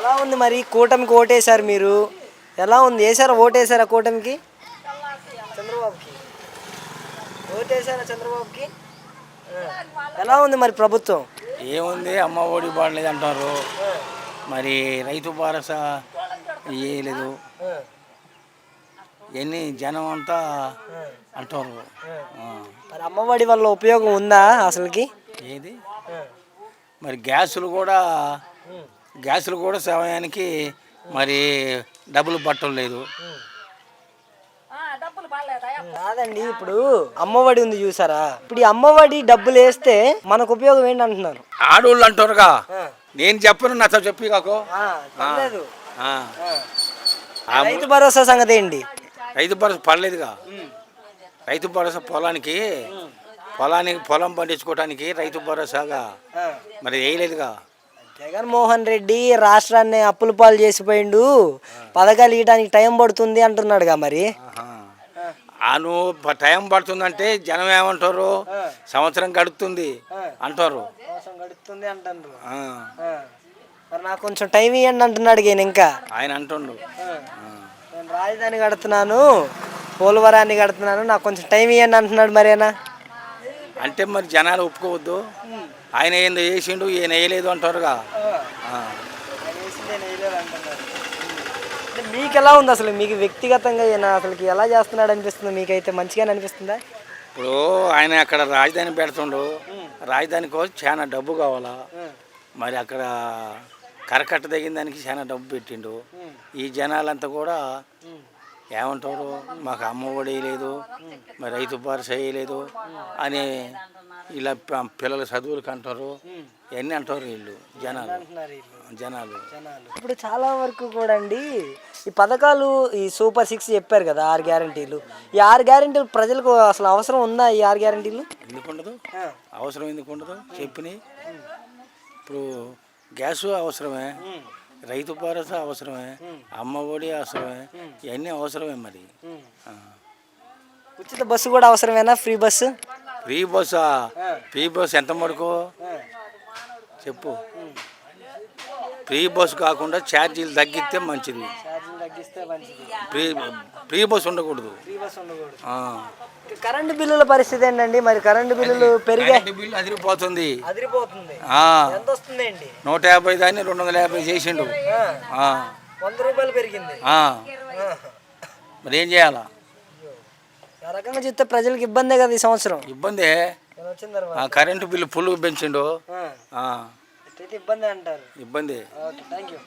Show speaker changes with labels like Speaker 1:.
Speaker 1: ఎలా ఉంది మరి కూటమికి ఓటేశారు మీరు? ఎలా ఉంది? వేసారా? ఓటేసారా కూటమికి? చంద్రబాబుకి ఓటేసారా? చంద్రబాబుకి ఎలా ఉంది మరి ప్రభుత్వం?
Speaker 2: ఏముంది, అమ్మ ఒడి బాడలేదు అంటారు, మరి రైతు భరోసా ఇవ్వలేదు, ఎన్ని జనం అంతా అంటారు.
Speaker 1: మరి అమ్మఒడి వల్ల ఉపయోగం ఉందా అసలుకి?
Speaker 2: ఏది మరి గ్యాసులు కూడా సమయానికి మరి డబ్బులు పట్టడం లేదు.
Speaker 1: కాదండి, ఇప్పుడు అమ్మఒడి ఉంది చూసారా? ఇప్పుడు ఈ అమ్మఒడి డబ్బులు వేస్తే మనకు ఉపయోగం ఏంటి అంటున్నారు
Speaker 2: ఆడోళ్ళు అంటారుగా. నేను చెప్పను, నాతో చెప్పి కాకు.
Speaker 1: రైతు భరోసా సంగతి ఏంటి?
Speaker 2: రైతు భరోసా పడలేదుగా. రైతు భరోసా పొలం పండించుకోవడానికి రైతు భరోసాగా మరి వేయలేదుగా.
Speaker 1: జగన్మోహన్ రెడ్డి రాష్ట్రాన్ని అప్పుల పాలు చేసిపోయిండు, పథకాలు ఇవ్వడానికి టైం పడుతుంది అంటున్నాడుగా. మరి
Speaker 2: నువ్వు టైం పడుతుందంటే జనం ఏమంటారు? సంవత్సరం గడుస్తుంది అంటారు.
Speaker 1: మరి నాకు కొంచెం టైం ఇవ్వండి అంటున్నాడు ఇంకా.
Speaker 2: ఆయన అంటుండు,
Speaker 1: నేను రాజధాని కడుతున్నాను, పోలవరాన్ని కడుతున్నాను, నాకు కొంచెం టైం ఇవ్వండి అంటున్నాడు. మరేనా
Speaker 2: అంటే మరి జనాలు ఒప్పుకోవద్దు. ఆయన ఏందో వేసిండు, ఈయన వేయలేదు అంటారుగా.
Speaker 1: మీకు ఎలా ఉంది అసలు? మీకు వ్యక్తిగతంగా ఈయన అసలుకి ఎలా చేస్తున్నాడు అనిపిస్తుంది? మీకైతే మంచిగానే అనిపిస్తుందా?
Speaker 2: ఇప్పుడు ఆయన అక్కడ రాజధాని పెడుతుండు, రాజధాని కోసం చాలా డబ్బు కావాలా, మరి అక్కడ కరకట్ట తగిన దానికి చాలా డబ్బు పెట్టిండు. ఈ జనాలంతా కూడా ఏమంటారు? మాకు అమ్మ ఒడి వేయలేదు, మరి రైతు భరోసా వేయలేదు అని ఇలా పిల్లల చదువులకు అంటారు, ఇవన్నీ అంటారు వీళ్ళు జనాలు.
Speaker 1: ఇప్పుడు చాలా వరకు కూడా అండి ఈ పథకాలు, ఈ సూపర్ 6 చెప్పారు కదా, 6 గ్యారంటీలు. ఈ 6 గ్యారంటీలు ప్రజలకు అసలు అవసరం ఉందా? ఈ 6 గ్యారంటీలు
Speaker 2: ఎందుకు ఉండదు? అవసరం ఎందుకు ఉండదు? చెప్పినాయి. ఇప్పుడు గ్యాసు అవసరమే, రైతు భరోసా అవసరమే, అమ్మ ఒడి అవసరమే, ఇవన్నీ అవసరమే. మరి
Speaker 1: ఉచిత బస్సు కూడా అవసరమేనా? ఫ్రీ బస్సు
Speaker 2: ఫ్రీ బస్సు ఎంత మటుకు చెప్పు. ఫ్రీ బస్సు కాకుండా ఛార్జీలు తగ్గిస్తే మంచిది. ఫ్రీ బస్సు ఉండకూడదు.
Speaker 1: కరెంటు బిల్లుల పరిస్థితి ఏంటండి? మరి కరెంటు బిల్లులు పెరిగాయి.
Speaker 2: బిల్లు అదిరిపోతుంది.
Speaker 1: ఎంత వస్తుందండి?
Speaker 2: 150 దాన్ని 250 చేసిండు.
Speaker 1: 100 రూపాయలు పెరిగింది.
Speaker 2: మరి ఏం చేయాలా?
Speaker 1: ఆ రకంగా చూస్తే ప్రజలకు ఇబ్బందే కదా ఈ సంవత్సరం.
Speaker 2: ఇబ్బందే. కరెంటు బిల్లు ఫుల్ పెంచిండు.
Speaker 1: ఇబ్బంది అంటారు.
Speaker 2: ఇబ్బంది.
Speaker 1: Thank you.